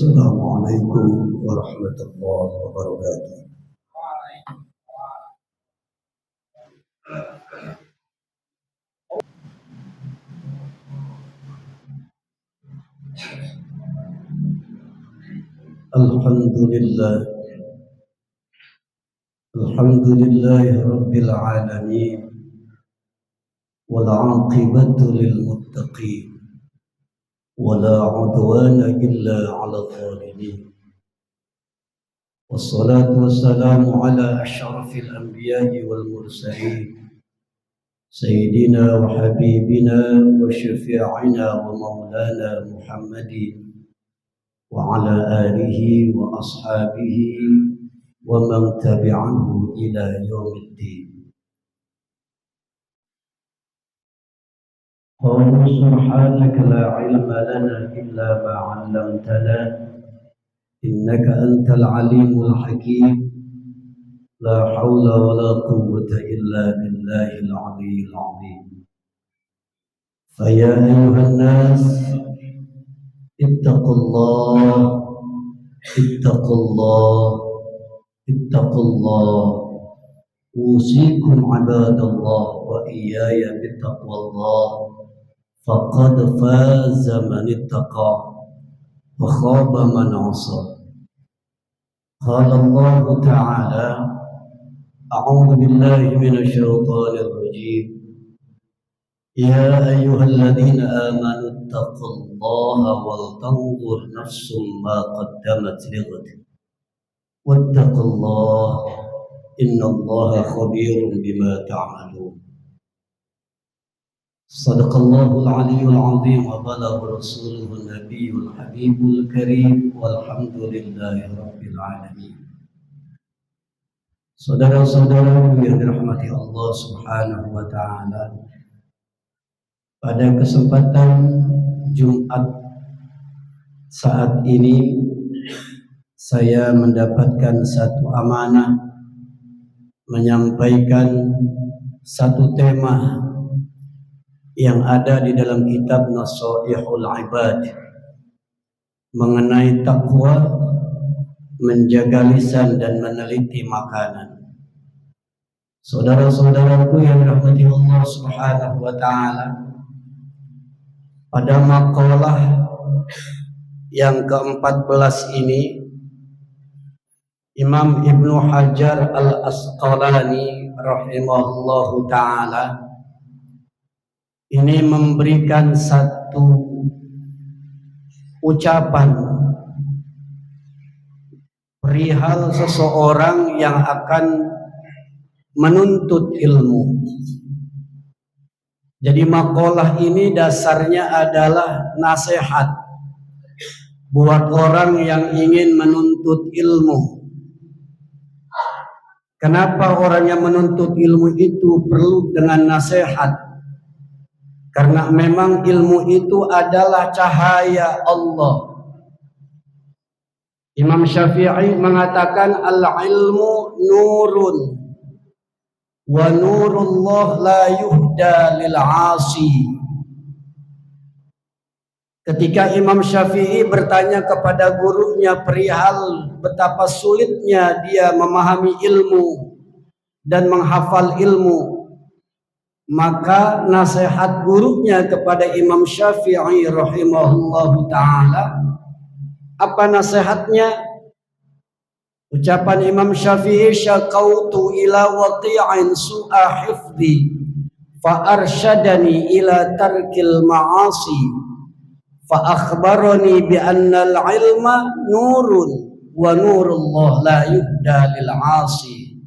السلام عليكم ورحمة الله وبركاته. الحمد لله رب العالمين والعاقبة للمتقين ولا عدوان إلا على الظالمين والصلاة والسلام على أشرف الأنبياء والمرسلين سيدنا وحبيبنا وشفيعنا ومولانا محمد وعلى آله وأصحابه ومن تبعه إلى يوم الدين. قالوا سبحانك لا علم لنا إلا ما علمتنا إنك أنت العليم الحكيم لا حول ولا قوة إلا بالله العلي العظيم. فيا أيها الناس اتقوا الله اتقوا الله اتقوا الله أوصيكم عباد الله وإياي بتقوى الله فقد فاز من اتقى وخاب من عصى. قال الله تعالى أعوذ بالله من الشيطان الرجيم يا أيها الذين آمنوا اتقوا الله ولتنظر نفس ما قدمت لغد واتقوا الله إن الله خبير بما تعملون. صدق الله العلي العظيم وبلغ رسوله النبي الحبيب الكريم والحمد لله رب العالمين. Saudara-saudara yang dirahmati Allah Subhanahu wa taala, pada kesempatan Jumat saat ini saya mendapatkan satu amanah menyampaikan satu tema yang ada di dalam kitab Nasaihul Ibad mengenai takwa, menjaga lisan dan meneliti makanan. Saudara-saudaraku yang dirahmati Allah Subhanahu wa taala, pada maqalah yang ke-14 ini Imam Ibnu Hajar Al-Asqalani rahimahullahu taala ini memberikan satu ucapan perihal seseorang yang akan menuntut ilmu. Jadi maqalah ini dasarnya adalah nasihat buat orang yang ingin menuntut ilmu. Kenapa orang yang menuntut ilmu itu perlu dengan nasihat? Karena memang ilmu itu adalah cahaya Allah. Imam Syafi'i mengatakan al-ilmu nurun wa nurullah la yuhda lil 'asi. Ketika Imam Syafi'i bertanya kepada gurunya perihal betapa sulitnya dia memahami ilmu dan menghafal ilmu, maka nasihat gurunya kepada Imam Syafi'i rahimahullahu ta'ala, apa nasihatnya? Ucapan Imam Syafi'i, syaqautu ila waqi'in su'a hifdi fa arsyadani ila tarkil ma'asi fa akhbarani bi anna al-ilma nurun wa nurullah la yuhda lil 'asi.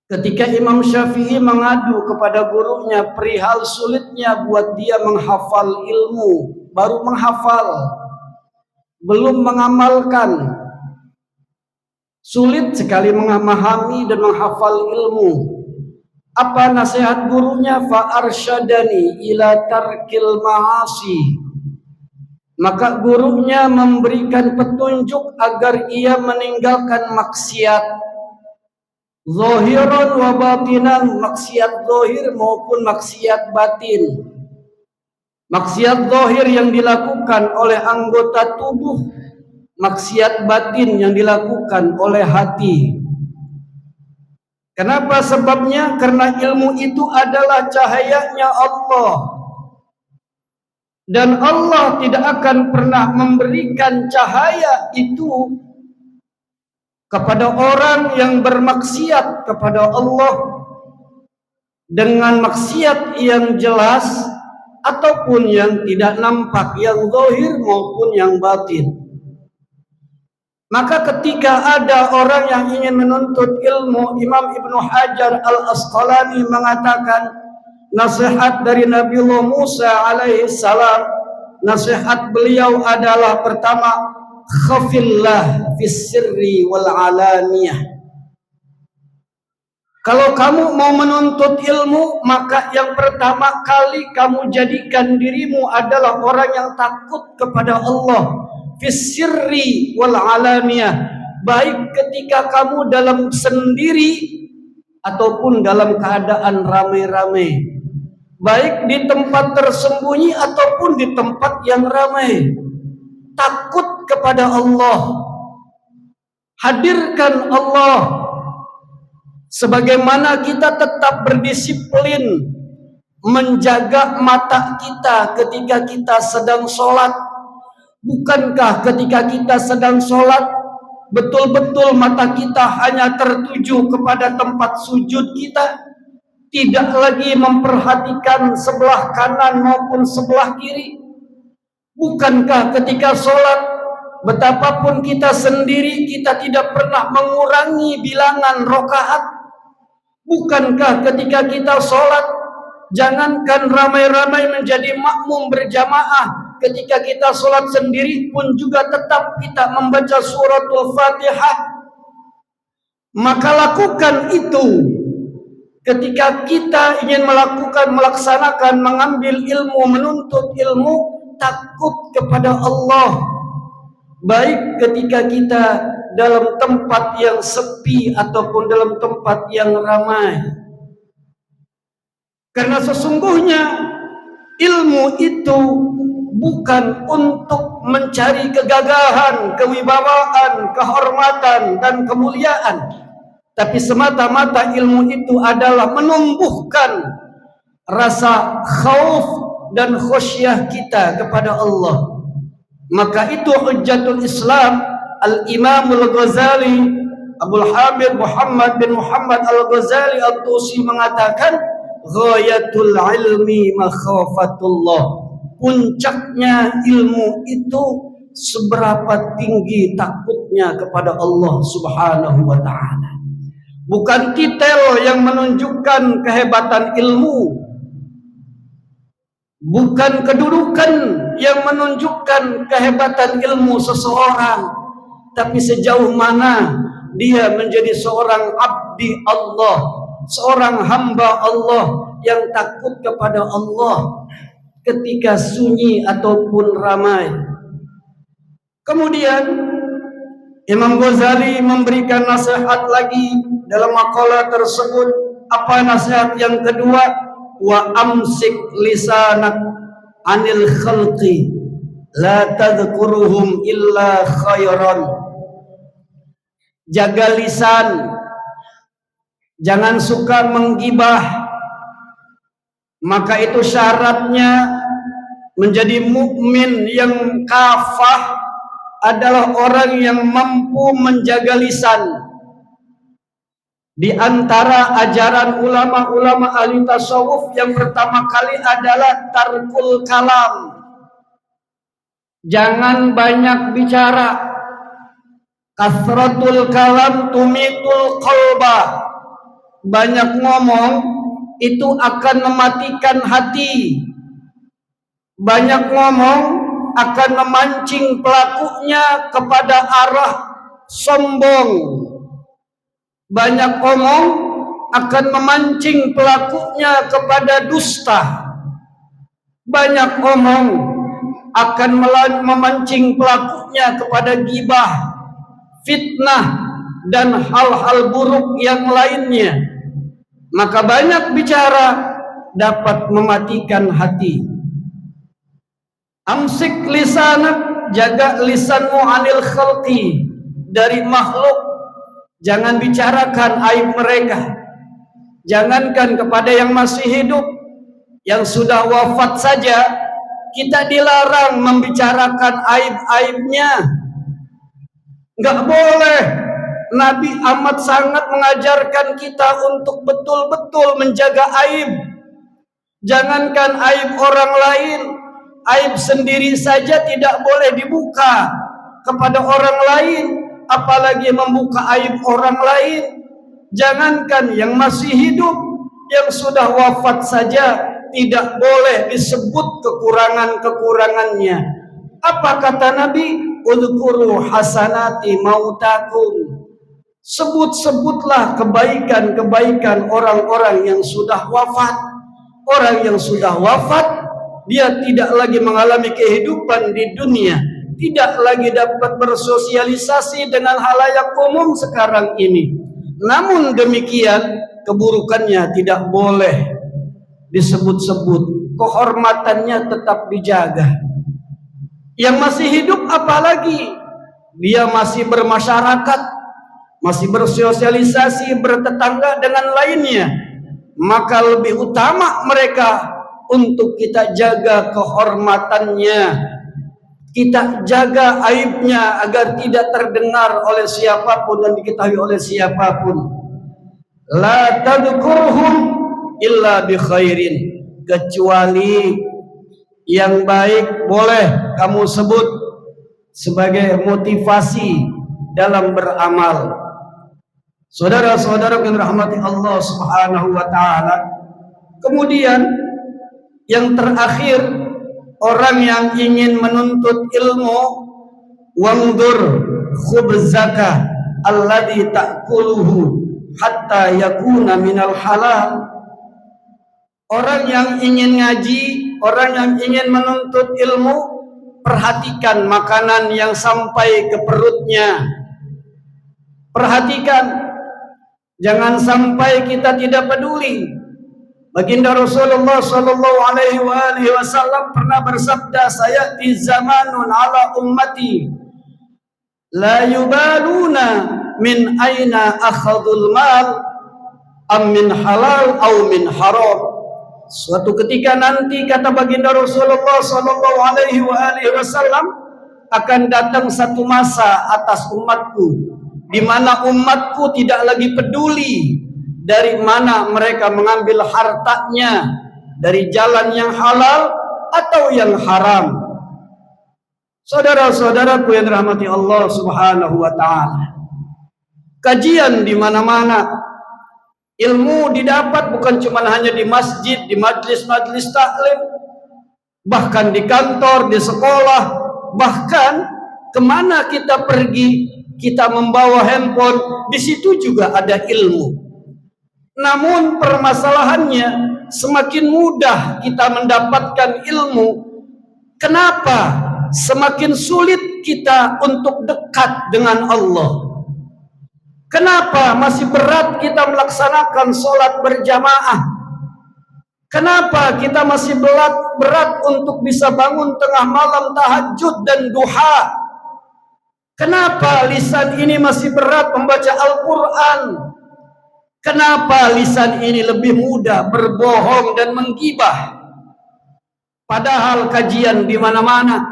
Ketika Imam Syafi'i mengadu kepada gurunya perihal sulitnya buat dia menghafal ilmu, baru menghafal, belum mengamalkan. Sulit sekali memahami dan menghafal ilmu. Apa nasihat gurunya? Fa arsyadani ila tarkil ma'asi. Maka gurunya memberikan petunjuk agar ia meninggalkan maksiat. Zahiran wa batinan, maksiat zahir maupun maksiat batin. maksiat zahir yang dilakukan oleh anggota tubuh, maksiat batin yang dilakukan oleh hati. Kenapa sebabnya? Karena ilmu itu adalah cahayanya Allah. Dan Allah tidak akan pernah memberikan cahaya itu kepada orang yang bermaksiat kepada Allah dengan maksiat yang jelas ataupun yang tidak nampak, yang zahir maupun yang batin. Maka ketika ada orang yang ingin menuntut ilmu, Imam Ibnu Hajar Al-Asqalani mengatakan nasihat dari Nabiullah Musa alaihi salam, nasihat beliau adalah pertama, khafillah fis sirri wal alaniyah. Kalau kamu mau menuntut ilmu, maka yang pertama kali kamu jadikan dirimu adalah orang yang takut kepada Allah. Fis sirri wal alaniyah, baik ketika kamu dalam sendiri ataupun dalam keadaan ramai-ramai, baik di tempat tersembunyi ataupun di tempat yang ramai. Takut kepada Allah, hadirkan Allah. Sebagaimana kita tetap berdisiplin menjaga mata kita ketika kita sedang sholat. Bukankah ketika kita sedang sholat betul-betul mata kita hanya tertuju kepada tempat sujud kita, tidak lagi memperhatikan sebelah kanan maupun sebelah kiri? Bukankah ketika sholat, betapapun kita sendiri, kita tidak pernah mengurangi bilangan rakaat? Bukankah ketika kita sholat, jangankan ramai-ramai menjadi makmum berjamaah, ketika kita sholat sendiri pun juga tetap kita membaca suratul Fatihah? Maka lakukan itu. Ketika kita ingin melaksanakan, mengambil ilmu, menuntut ilmu, takut kepada Allah. Baik ketika kita dalam tempat yang sepi ataupun dalam tempat yang ramai. Karena sesungguhnya ilmu itu bukan untuk mencari kegagahan, kewibawaan, kehormatan dan kemuliaan, tapi semata-mata ilmu itu adalah menumbuhkan rasa khauf dan khusyah kita kepada Allah. Maka itu Hujjatul Islam Al-Imam Al-Ghazali, Abdul Hamid Muhammad bin Muhammad Al-Ghazali At-Tusi mengatakan, ghayatul ilmi makhafatullah. Puncaknya ilmu itu seberapa tinggi takutnya kepada Allah Subhanahu wa ta'ala. Bukan titel yang menunjukkan kehebatan ilmu, bukan kedudukan yang menunjukkan kehebatan ilmu seseorang, tapi sejauh mana dia menjadi seorang abdi Allah, seorang hamba Allah yang takut kepada Allah ketika sunyi ataupun ramai. Kemudian Imam Ghazali memberikan nasihat lagi dalam makalah tersebut. Apa nasihat yang kedua? Wa amsik lisanak anil khalqi la tadhkuruhum illa khairan. Jaga lisan, jangan suka menggibah. Maka itu syaratnya menjadi mukmin yang kafah adalah orang yang mampu menjaga lisan. Di antara ajaran ulama-ulama ahli tasawuf yang pertama kali adalah tarkul kalam. Jangan banyak bicara. Kasratul kalam tumitul qalba. Banyak ngomong itu akan mematikan hati. Banyak ngomong akan memancing pelakunya kepada arah sombong. Banyak omong akan memancing pelakunya kepada dusta. Banyak omong akan memancing pelakunya kepada gibah, fitnah, dan hal-hal buruk yang lainnya. Maka banyak bicara dapat mematikan hati. Amsik lisanak, jaga lisanmu anil khalqi, dari makhluk. Jangan bicarakan aib mereka. Jangankan kepada yang masih hidup, yang sudah wafat saja kita dilarang membicarakan aib-aibnya. Enggak boleh. Nabi amat sangat mengajarkan kita untuk betul-betul menjaga aib. Jangankan aib orang lain, aib sendiri saja tidak boleh dibuka kepada orang lain, apalagi membuka aib orang lain. Jangankan yang masih hidup, yang sudah wafat saja tidak boleh disebut kekurangan-kekurangannya. Apa kata Nabi? Udhkuru hasanati mautakum. Sebut-sebutlah kebaikan-kebaikan orang-orang yang sudah wafat. Orang yang sudah wafat, dia tidak lagi mengalami kehidupan di dunia, tidak lagi dapat bersosialisasi dengan halayak umum sekarang ini. Namun demikian, keburukannya tidak boleh disebut-sebut, kehormatannya tetap dijaga. Yang masih hidup apalagi, dia masih bermasyarakat, masih bersosialisasi, bertetangga dengan lainnya, maka lebih utama mereka untuk kita jaga kehormatannya, kita jaga aibnya agar tidak terdengar oleh siapapun dan diketahui oleh siapapun. La tadkurhum illa bi khairin, kecuali yang baik boleh kamu sebut sebagai motivasi dalam beramal. Saudara-saudara yang dirahmati Allah Subhanahu wa taala. Kemudian yang terakhir, orang yang ingin menuntut ilmu, wangdur khubzaka alladhi ta'kuluhu hatta yakuna minal halal. Orang yang ingin ngaji, orang yang ingin menuntut ilmu, perhatikan makanan yang sampai ke perutnya. Perhatikan, jangan sampai kita tidak peduli. Baginda Rasulullah sallallahu alaihi wasallam pernah bersabda, sayati zamanun ala ummati la yubaluna min aina akhadul mal am min halal au min haram. Suatu ketika nanti, kata baginda Rasulullah sallallahu alaihi wasallam, akan datang satu masa atas umatku di mana umatku tidak lagi peduli dari mana mereka mengambil hartanya, dari jalan yang halal atau yang haram. Saudara-saudaraku yang dirahmati Allah Subhanahu wa taala, kajian di mana-mana, ilmu didapat bukan cuma hanya di masjid, di majlis-majlis taklim, bahkan di kantor, di sekolah, bahkan kemana kita pergi, kita membawa handphone, di situ juga ada ilmu. Namun permasalahannya, semakin mudah kita mendapatkan ilmu, kenapa semakin sulit kita untuk dekat dengan Allah? Kenapa masih berat kita melaksanakan sholat berjamaah? Kenapa kita masih berat untuk bisa bangun tengah malam tahajud dan duha? Kenapa lisan ini masih berat membaca Al-Quran? Kenapa lisan ini lebih mudah berbohong dan menggibah? Padahal kajian di mana-mana,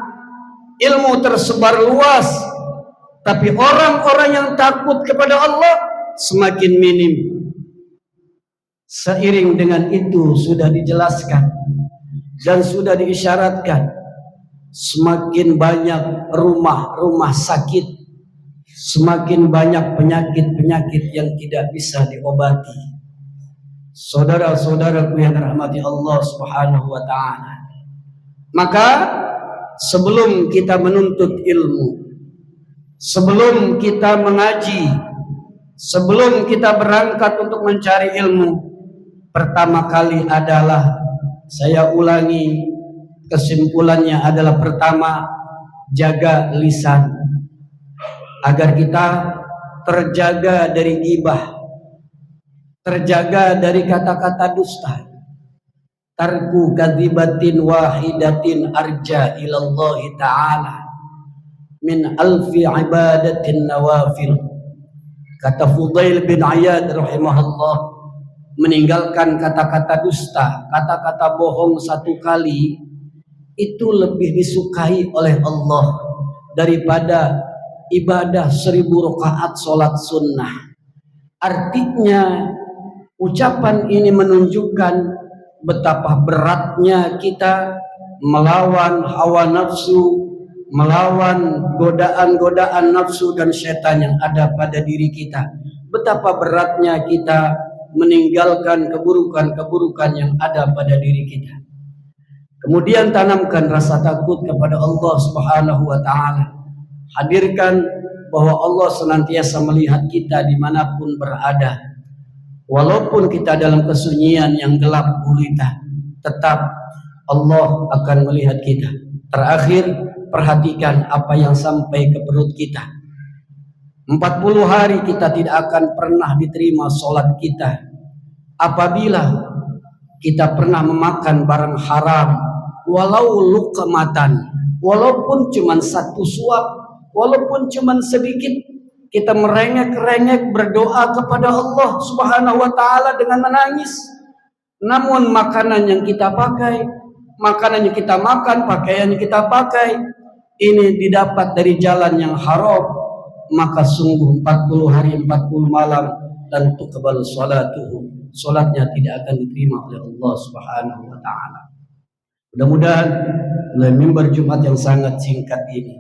ilmu tersebar luas, tapi orang-orang yang takut kepada Allah semakin minim. Seiring dengan itu sudah dijelaskan dan sudah diisyaratkan, semakin banyak rumah-rumah sakit, semakin banyak penyakit-penyakit yang tidak bisa diobati. Saudara-saudaraku yang dirahmati Allah Subhanahu wa taala, maka sebelum kita menuntut ilmu, sebelum kita mengaji, sebelum kita berangkat untuk mencari ilmu, pertama kali adalah, saya ulangi, kesimpulannya adalah pertama, jaga lisan agar kita terjaga dari ghibah, terjaga dari kata-kata dusta, tarku kadhibatin wahidatin arja ilallahi ta'ala min alfi ibadatin nawafil. Kata Fudail bin Iyad rahimahullah, meninggalkan kata-kata dusta, kata-kata bohong satu kali itu lebih disukai oleh Allah daripada ibadah 1000 rakaat sholat sunnah. Artinya ucapan ini menunjukkan betapa beratnya kita melawan hawa nafsu, melawan godaan-godaan nafsu dan setan yang ada pada diri kita. Betapa beratnya kita meninggalkan keburukan-keburukan yang ada pada diri kita. Kemudian tanamkan rasa takut kepada Allah Subhanahu wa ta'ala. Hadirkan bahwa Allah senantiasa melihat kita dimanapun berada. Walaupun kita dalam kesunyian yang gelap gulita, tetap Allah akan melihat kita. Terakhir, perhatikan apa yang sampai ke perut kita. 40 hari kita tidak akan pernah diterima sholat kita apabila kita pernah memakan barang haram, walau luqmatan, walaupun cuma satu suap, walaupun cuma sedikit. Kita merengek-rengek berdoa kepada Allah Subhanahu wa ta'ala dengan menangis. Namun makanan yang kita pakai, makanan yang kita makan, pakaian yang kita pakai, ini didapat dari jalan yang haram, maka sungguh 40 hari 40 malam dan tuqbal salatuhu, salatnya tidak akan diterima oleh Allah Subhanahu wa ta'ala. Mudah-mudahan melalui mimbar Jumat yang sangat singkat ini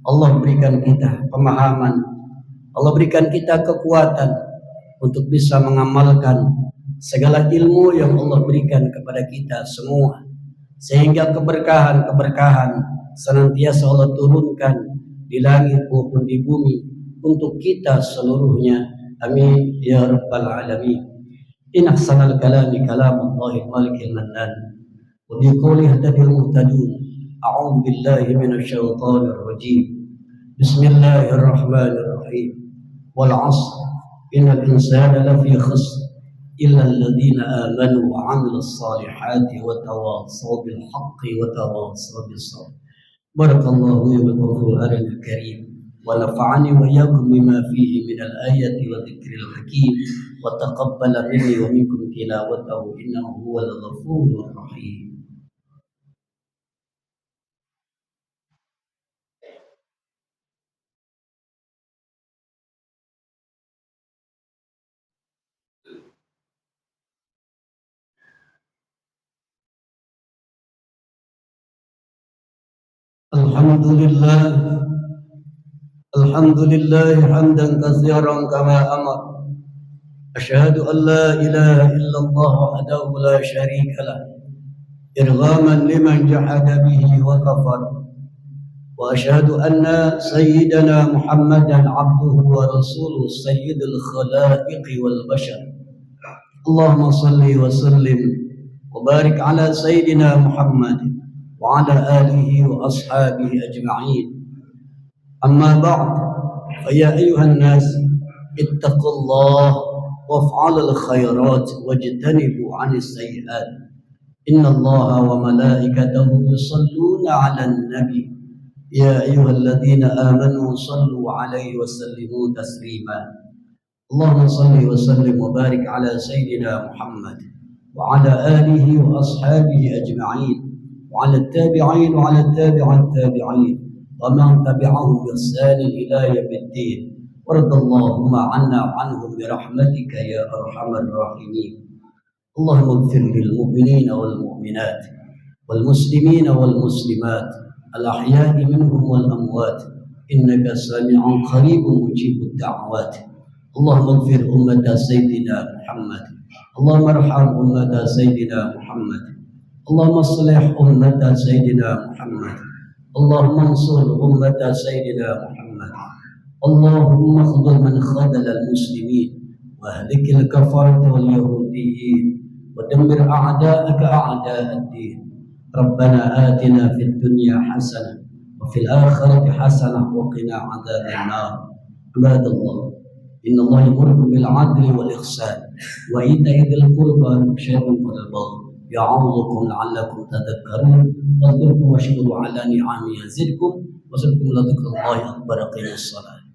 Allah berikan kita pemahaman, Allah berikan kita kekuatan untuk bisa mengamalkan segala ilmu yang Allah berikan kepada kita semua, sehingga keberkahan-keberkahan senantiasa Allah turunkan di langit maupun di bumi untuk kita seluruhnya. Amin ya rabbal alamin. In ahsanal kalami kalamullahi malikil mannan wa bi qawlihi tadil muhtadun. A'udzu billahi minasyaitonir rajim. Bismillahirrahmanirrahim. Wal 'ashr innal insana lafi khusr illa alladhina amanu wa 'amilus salihati wa tawassaw bil haqqi wa tawassaw bis sabr. Barakallahu li wa lakum fil Qur'anil Karim wa nafa'ani wa iyyakum bima fihi minal ayati wa dzikril hakim wa taqabbala minni wa minkum tilawatahu innahu huwal ghafurur rahim. Alhamdulillah hamdan katsiran kama amar. Asyhadu an la ilaha illallah wahdahu la syarika lah, irghaman liman jahada bihi wa kafar. Wa asyhadu anna sayyidana Muhammadan abduhu wa rasuluhu sayyidul khalaiqi wal bashar. Allahumma salli wa sallim wa barik ala sayyidina Muhammad wa ala alihi wa ashabihi ajma'in. Amma ba'd, fa ya ayyuhan nas ittaqullah waf'alul khairat wajtanibu 'anis sayyi'at. Innallaha wa malaikatahu yusalluna 'alan nabi ya ayyuhalladzina amanu sallu 'alaihi wa sallimu taslima. Allahumma salli wa sallim wa barik ala sayyidina Muhammad wa ala alihi wa ashabihi ajma'in wa ala at-tabi'in wa ala tabi'at tabi'in wa man tabi'ahum bi ihsan ila yaumiddin. Waradallahu anna anhum bi rahmatika ya arhamar rahimin. Allahumma ighfir lil mu'minina wal mu'minat wal muslimina wal muslimat al ahya'i minhum wal amwat innaka sami'un qaribun mujibud da'wat. Allahumma ighfir ummata sayyidina Muhammad. Allahumma arham ummata sayyidina Muhammad. Allahumma aslih ummata sayyidina Muhammad. Allahumma ansur ummata sayyidina Muhammad. Allahumma khudhul man khadala al-muslimin wa ahlikil kafarata wal yahudiyyin wa dammir a'da'aka a'da' ad-din. Rabbana atina fid dunya hasanah wa fil akhirati hasanah wa qina 'adzaban nar. Ibadallah, inna Allah ya'muru bil 'adli wal ihsan wa ita'i dzil qurba wa yanha 'anil baghi يعظكم لعلكم تذكرون واذكركم واشكروا على نعمه يزدكم وذكركم لذكر الله أكبر. قيموا الصلاة.